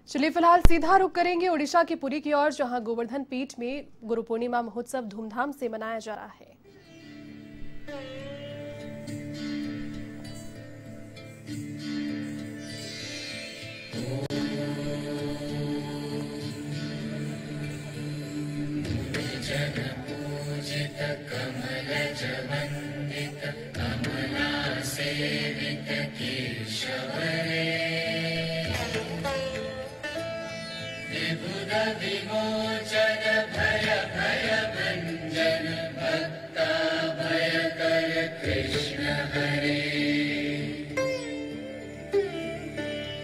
चलिए फिलहाल सीधा रुख करेंगे ओडिशा के पुरी की ओर, जहां गोवर्धन पीठ में गुरु पूर्णिमा महोत्सव धूमधाम से मनाया जा रहा है। विमोचन भय भय भंजन भक्ता भयकर कृष्ण हरे।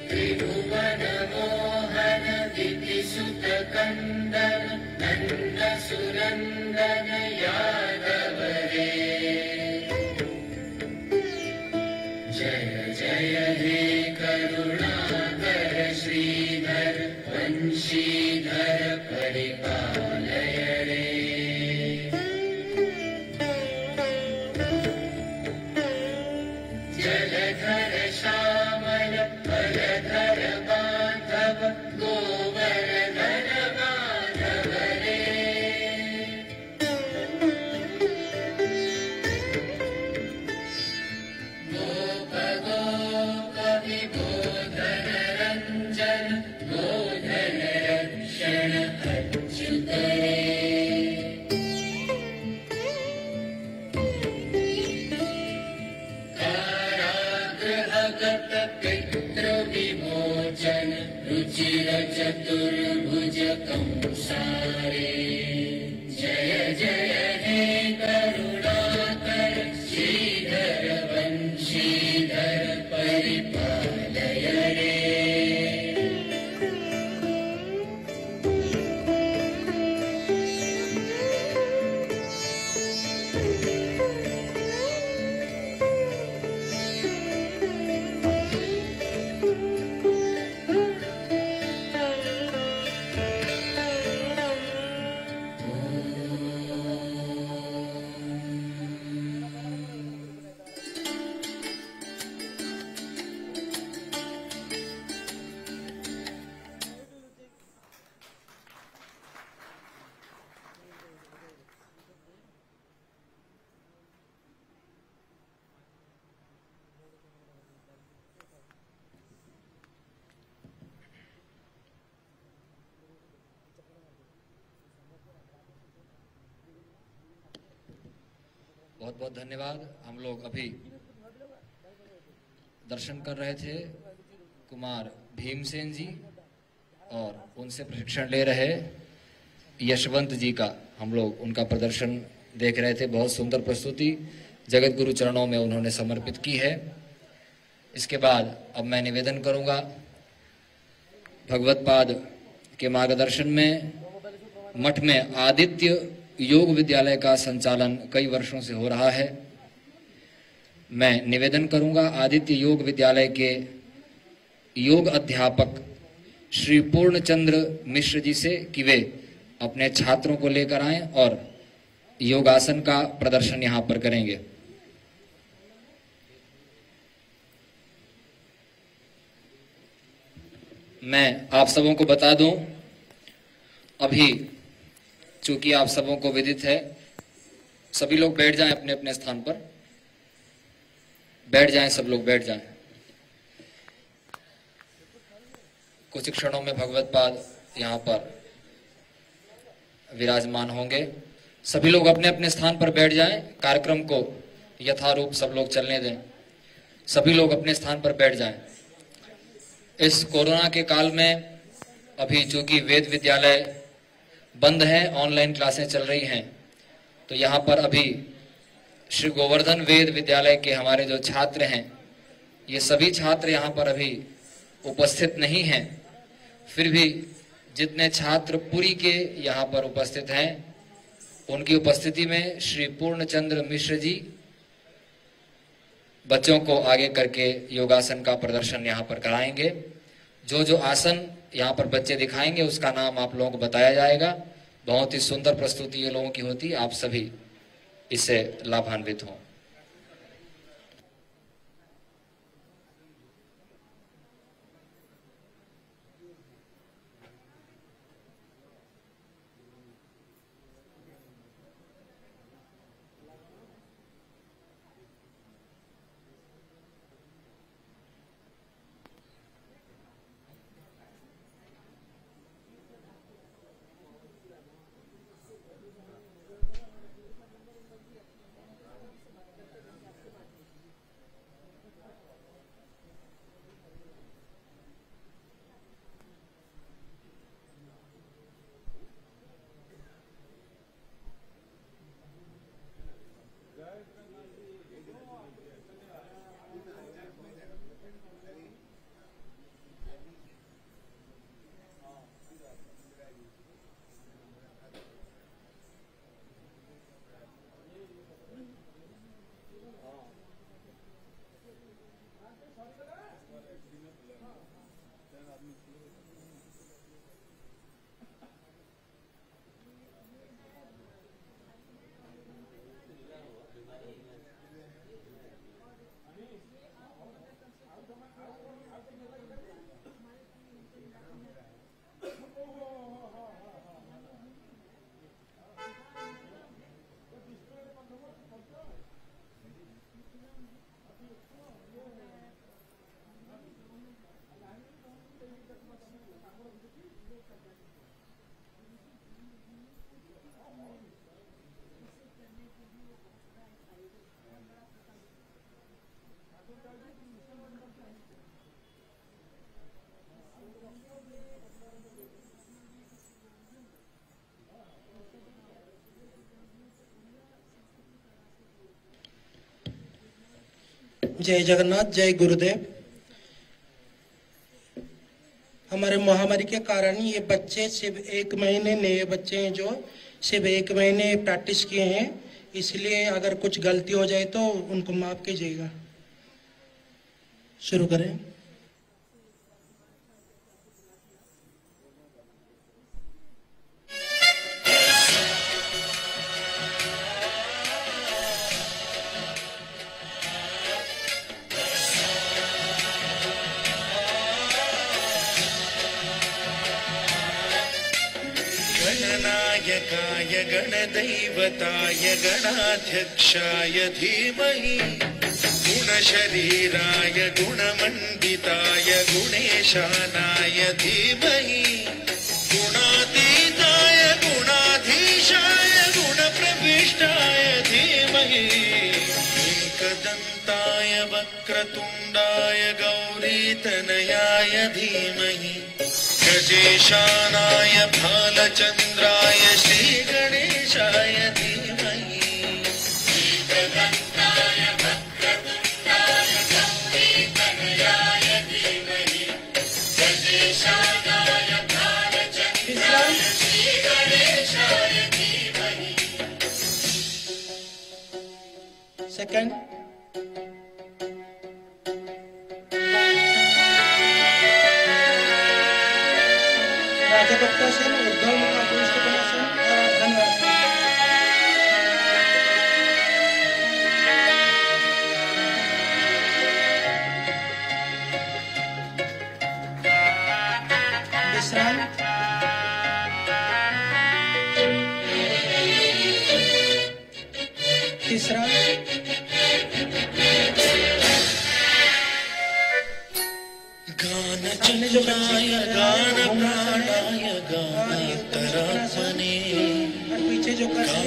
त्रिभुवन मोहन दितिसुत कंदन नंद सुरंदन यादव रे। जय जय हे करुणाकर श्रीधर वंशीधर परिपालय रे। जलधर श्यामल फलधर बांधव गोवर्धन माधव रे। गोप गोप विबोधन रंजन गोधन रक्षण अच्युत रे। कारागृहगत पितृ विमोचन रुचिर चतुर्भुज कंसारे। जय जय हे करुणाकर श्रीधर वंशीधर परिपालय रे। बहुत बहुत धन्यवाद। हम लोग अभी दर्शन कर रहे थे कुमार भीमसेन जी और उनसे प्रशिक्षण ले रहे यशवंत जी का, हम लोग उनका प्रदर्शन देख रहे थे। बहुत सुंदर प्रस्तुति जगत गुरु चरणों में उन्होंने समर्पित की है। इसके बाद अब मैं निवेदन करूंगा, भगवत पाद के मार्गदर्शन में मठ में आदित्य योग विद्यालय का संचालन कई वर्षों से हो रहा है। मैं निवेदन करूंगा आदित्य योग विद्यालय के योग अध्यापक श्री पूर्णचंद्र मिश्र जी से कि वे अपने छात्रों को लेकर आएं और योगासन का प्रदर्शन यहां पर करेंगे। मैं आप सबों को बता दूं, अभी चूंकि आप सबों को विदित है, सभी लोग बैठ जाएं अपने अपने स्थान पर, बैठ जाएं, सब लोग बैठ जाएं। कुछ क्षणों में भगवत पाद यहां पर विराजमान होंगे। सभी लोग अपने अपने स्थान पर बैठ जाएं, कार्यक्रम को यथारूप सब लोग चलने दें। सभी लोग अपने स्थान पर बैठ जाएं। इस कोरोना के काल में अभी चूंकि वेद विद्यालय बंद है, ऑनलाइन क्लासें चल रही हैं, तो यहाँ पर अभी श्री गोवर्धन वेद विद्यालय के हमारे जो छात्र हैं, ये सभी छात्र यहाँ पर अभी उपस्थित नहीं हैं। फिर भी जितने छात्र पुरी के यहाँ पर उपस्थित हैं, उनकी उपस्थिति में श्री पूर्णचंद्र मिश्र जी बच्चों को आगे करके योगासन का प्रदर्शन यहाँ पर कराएंगे। जो जो आसन यहाँ पर बच्चे दिखाएंगे उसका नाम आप लोगों को बताया जाएगा। बहुत ही सुंदर प्रस्तुति ये लोगों की होती है, आप सभी इससे लाभान्वित हों। जय जगन्नाथ, जय गुरुदेव। हमारे महामारी के कारण ये बच्चे सिर्फ 1 महीने, नए बच्चे हैं जो सिर्फ 1 महीने प्रैक्टिस किए हैं, इसलिए अगर कुछ गलती हो जाए तो उनको माफ कीजिएगा। शुरू करें। गणनायकाय गणदैवताय गणाध्यक्षाय धीमहि गुणशरीराय गुणमण्डिताय गुणेशानाय धीमहि गुणातीताय गुणाधीशाय गुणप्रविष्टाय धीमहि एकदन्ताय वक्रतुण्डाय गौरीतनयाय धीमहि गजेशानाय भालचन्द्राय श्रीगणेशाय धीमहि एकदन्ताय वक्रतुण्डाय गौरीतनयाय धीमहि गजेशानाय भालचन्द्राय श्रीगणेशाय धीमहि। सेकंड। राजभक्तासन, उद्धव महापुरुषोत्तमासन और धनरासन। विश्राम। तीसरा। गानचन्द्राय गानप्राणाय गानान्तरात्मने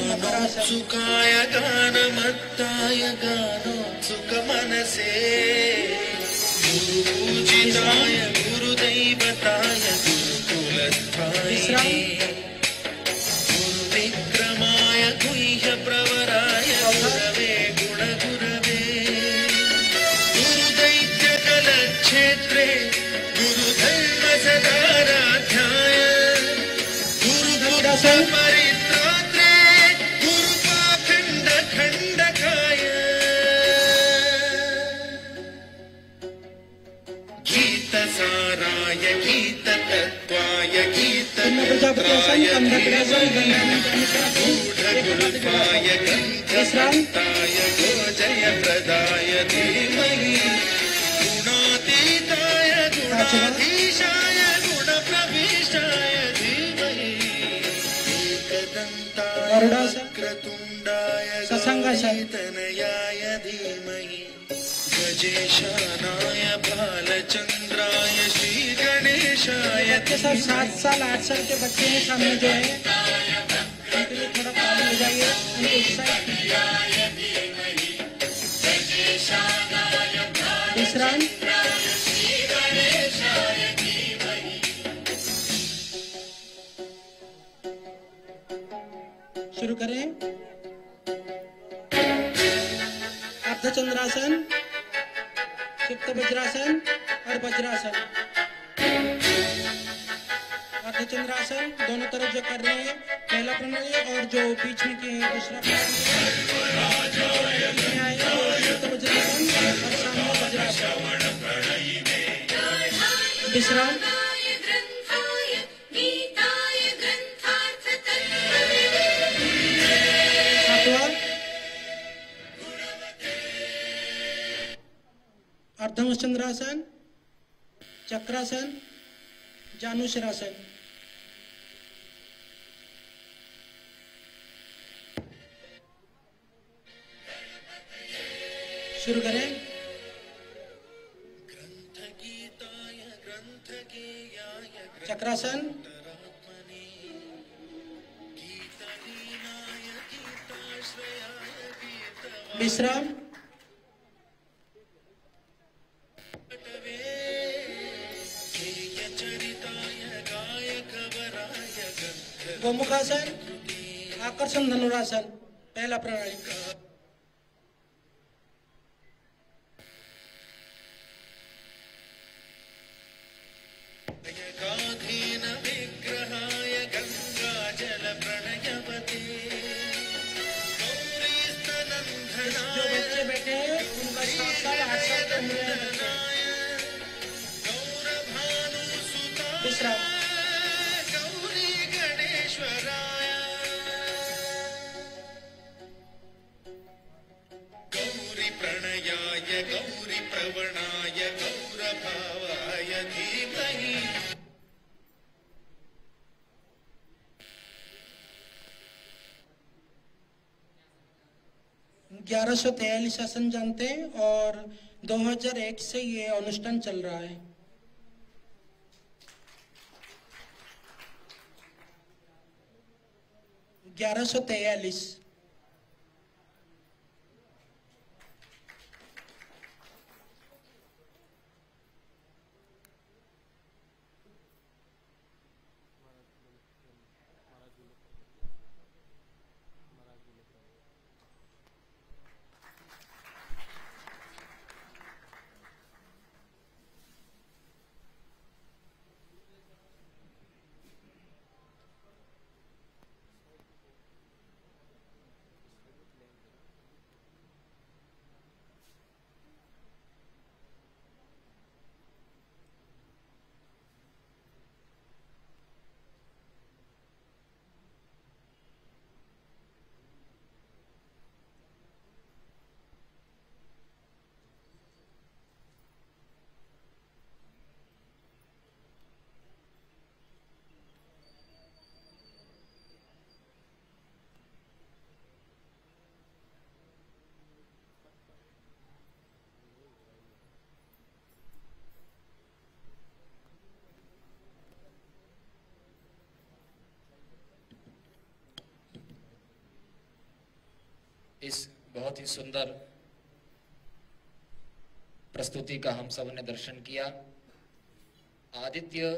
गानोत्सुकाय गानमत्ताय गानोत्सुकमनसे गुरुपूजिताय गुरुदैवताय गुरुकुलस्थायिने गुरुविक्रमाय गुह्यप्रवराय गुरवे गुणगुरवे गुरुदैत्यकलक्षेत्रे गुरुधर्मसदाराध्याय गुरुभक्तपरित्रात्रे गुरुपाखण्डखण्डकाय गीतसाराय गीततत्त्वाय गीततत्त्वाय गूढगुल्फाय गन्धसत्ताय गोजयप्रदाय धीमहि गुणातीताय गुणाधीशाय गुणप्रविष्टाय धीमहि एकदन्ताय वक्रतुण्डाय गौरीतनयाय धीमहि गजेशानाय भालचन्द्राय श्रीगणेशाय बच्चे सब 7 साल 8 साल के बच्चे हैं सामने जो है, उनके लिए थोड़ा पानी हो जाइए, उनको उत्साहित कीजिए। विश्राम। शुरू करें। अर्धचंद्रासन, चित्त वज्रासन और वज्रासन। अर्धचंद्रासन दोनों तरफ जो कर रहे हैं, पहला प्रणाली और जो बीच में किए हैं दूसरा प्रणाली। चित्त वज्रासन और सामने वज्रासन। विश्राम। सातवां अर्धचंद्रासन, चक्रासन, जानुशिरासन। शुरू करें। चक्रासन, विश्राम। गोमुखासन, आकर्षण धनुरासन, पहला प्रणाली। गाधीन विग्रहाय गंगाजल प्रणयवते गौरी जो बच्चे बैठे हैं उनका साक्षात आसन करने हैं। विश्राम। गौरी गणेश्वराय गौरी प्रणयाय गौरी प्रवणाय गौरभावाय धीमहि। 1143 आसन जानते हैं और 2001 से ये अनुष्ठान चल रहा है। ग्यारह सौ 43। इस बहुत ही सुंदर प्रस्तुति का हम सब ने दर्शन किया। आदित्य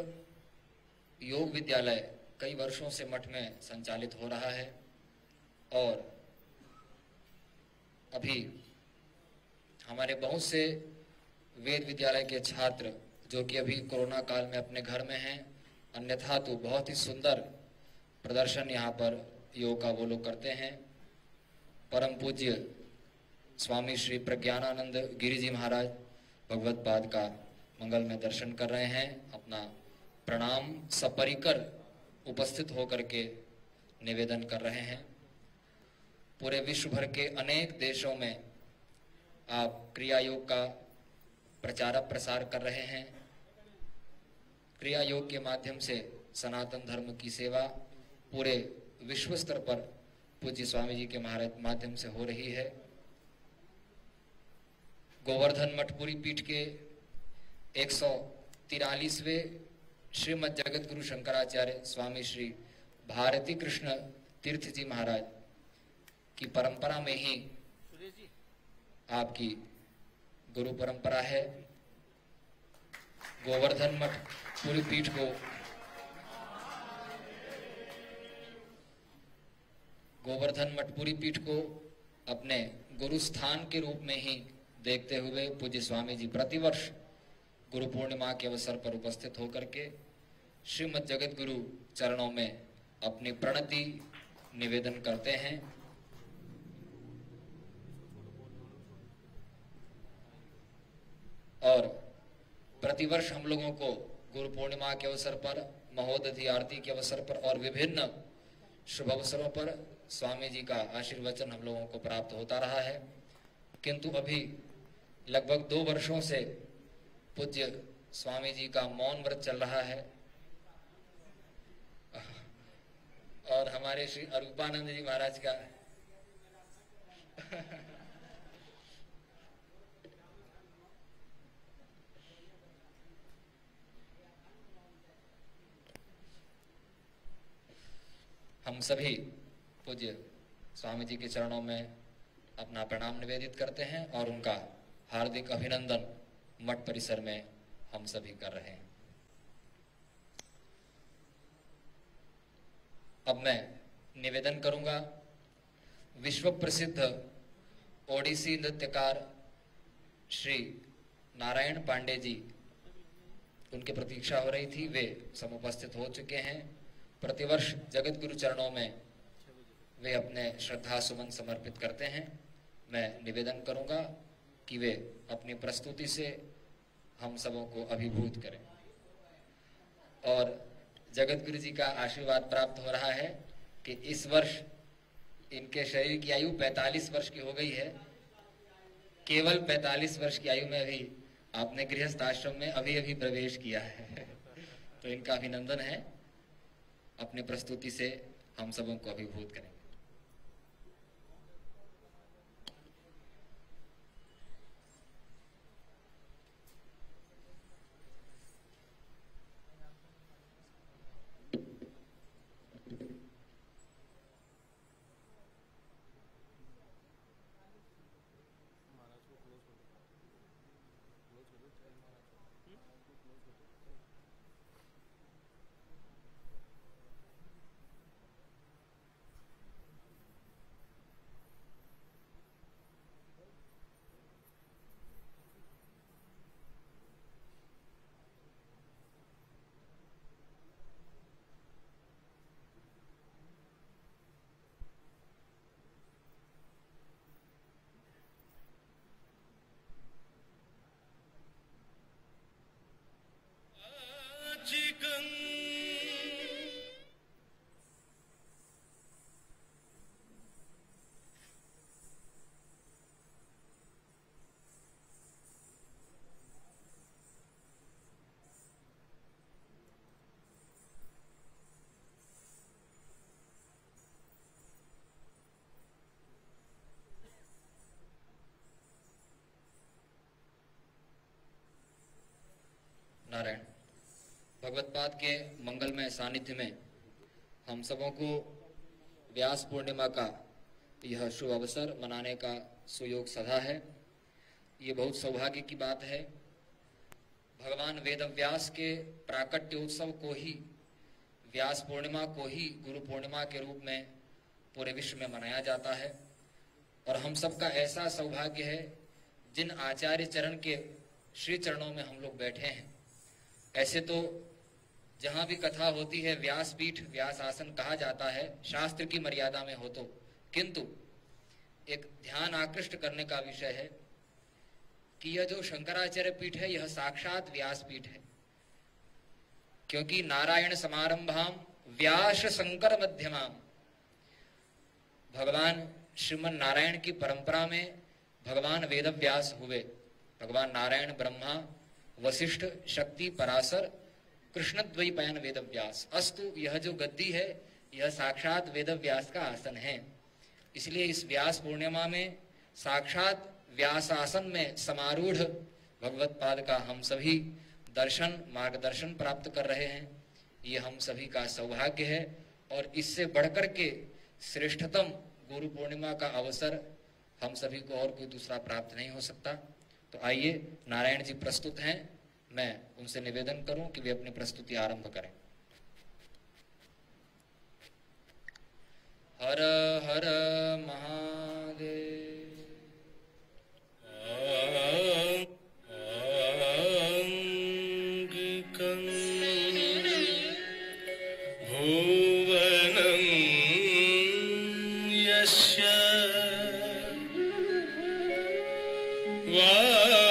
योग विद्यालय कई वर्षों से मठ में संचालित हो रहा है और अभी हमारे बहुत से वेद विद्यालय के छात्र जो कि अभी कोरोना काल में अपने घर में हैं, अन्यथा तो बहुत ही सुंदर प्रदर्शन यहाँ पर योग का वो लोग करते हैं। परम पूज्य स्वामी श्री प्रज्ञानानंद गिरि जी महाराज भगवत पाद का मंगल में दर्शन कर रहे हैं। अपना प्रणाम सपरिकर उपस्थित होकर के निवेदन कर रहे हैं। पूरे विश्व भर के अनेक देशों में आप क्रिया योग का प्रचार प्रसार कर रहे हैं। क्रिया योग के माध्यम से सनातन धर्म की सेवा पूरे विश्व स्तर पर पूज्य स्वामी जी के माध्यम से हो रही है। गोवर्धन मठपुरी पीठ के 143वें श्रीमद जगत गुरु शंकराचार्य स्वामी श्री भारती कृष्ण तीर्थ जी महाराज की परंपरा में ही आपकी गुरु परंपरा है। गोवर्धन मठ पूरी पीठ को गोवर्धन मठपुरी पीठ को अपने गुरु स्थान के रूप में ही देखते हुए पूज्य स्वामी जी प्रतिवर्ष गुरु पूर्णिमा के अवसर पर उपस्थित होकर के श्रीमद जगत गुरु चरणों में अपनी प्रणति निवेदन करते हैं। और प्रतिवर्ष हम लोगों को गुरु पूर्णिमा के अवसर पर, महोदधि आरती के अवसर पर और विभिन्न शुभ अवसरों पर स्वामी जी का आशीर्वचन हम लोगों को प्राप्त होता रहा है। किंतु अभी लगभग 2 वर्षों से पूज्य स्वामी जी का मौन व्रत चल रहा है और हमारे श्री अरूपानंद जी महाराज का हम सभी पूज्य स्वामी जी के चरणों में अपना प्रणाम निवेदित करते हैं और उनका हार्दिक अभिनंदन मठ परिसर में हम सभी कर रहे हैं। अब मैं निवेदन करूंगा विश्व प्रसिद्ध ओडिसी नृत्यकार श्री नारायण पांडे जी, उनकी प्रतीक्षा हो रही थी, वे समुपस्थित हो चुके हैं। प्रतिवर्ष जगत गुरु चरणों में वे अपने श्रद्धा सुमन समर्पित करते हैं। मैं निवेदन करूंगा कि वे अपनी प्रस्तुति से हम सबों को अभिभूत करें। और जगत गुरु जी का आशीर्वाद प्राप्त हो रहा है कि इस वर्ष इनके शरीर की आयु 45 वर्ष की हो गई है। केवल 45 वर्ष की आयु में भी आपने गृहस्थ आश्रम में अभी अभी प्रवेश किया है तो इनका अभिनंदन है। अपनी प्रस्तुति से हम सबों को अभिभूत करें। नारायण भगवत्पाद के मंगलमय सानिध्य में हम सबों को व्यास पूर्णिमा का यह शुभ अवसर मनाने का सुयोग सधा है। ये बहुत सौभाग्य की बात है। भगवान वेदव्यास के प्राकट्योत्सव को ही, व्यास पूर्णिमा को ही गुरु पूर्णिमा के रूप में पूरे विश्व में मनाया जाता है। और हम सबका ऐसा सौभाग्य है जिन आचार्य चरण के श्री चरणों में हम लोग बैठे हैं। ऐसे तो जहां भी कथा होती है व्यासपीठ, व्यास आसन कहा जाता है, शास्त्र की मर्यादा में हो तो, किंतु एक ध्यान आकृष्ट करने का विषय है कि यह जो शंकराचार्य पीठ है यह साक्षात व्यास पीठ है। क्योंकि नारायण समारंभाम व्यास शंकर मध्यमाम, भगवान श्रीमन नारायण की परंपरा में भगवान वेदव्यास हुए। भगवान नारायण ब्रह्मा, वशिष्ठ, शक्ति, पराशर, कृष्णद्वैपायन वेदव्यास। अस्तु यह जो गद्दी है यह साक्षात वेदव्यास का आसन है। इसलिए इस व्यास पूर्णिमा में साक्षात व्यास आसन में समारूढ़ भगवत्पाद का हम सभी दर्शन, मार्गदर्शन प्राप्त कर रहे हैं। ये हम सभी का सौभाग्य है और इससे बढ़कर के श्रेष्ठतम गुरु पूर्णिमा का अवसर हम सभी को और कोई दूसरा प्राप्त नहीं हो सकता। तो आइए, नारायण जी प्रस्तुत हैं, मैं उनसे निवेदन करूं कि वे अपनी प्रस्तुति आरंभ करें। हर हर महादेव। भुवनं यस्य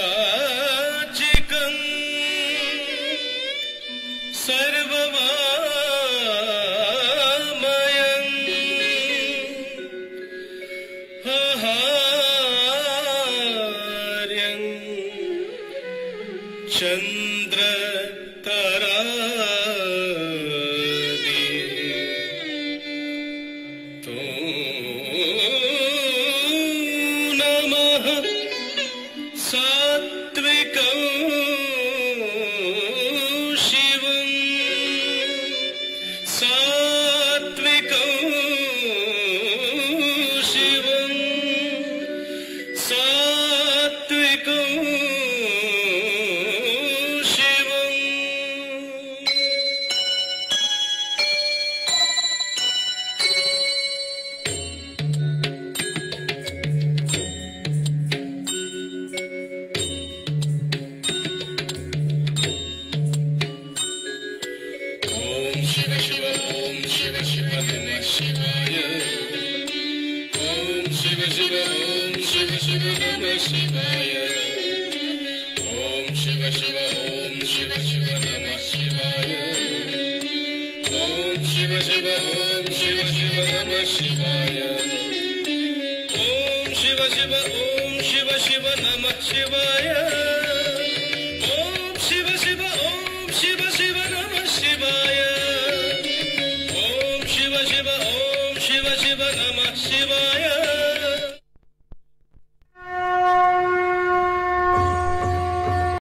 वाचिकं सर्ववामयं हाहार्यं चन्द्रतरादि शिव शिव ओम शिव शिव नमः शिवाय ओम शिव शिव ओम शिव शिव नमः शिवाय ओम शिव शिव ओम शिव शिव नमः शिवाय ओम शिव शिव ओम शिव शिव नमः शिवाय ओम शिव शिव ओम शिव शिव नमः शिवाय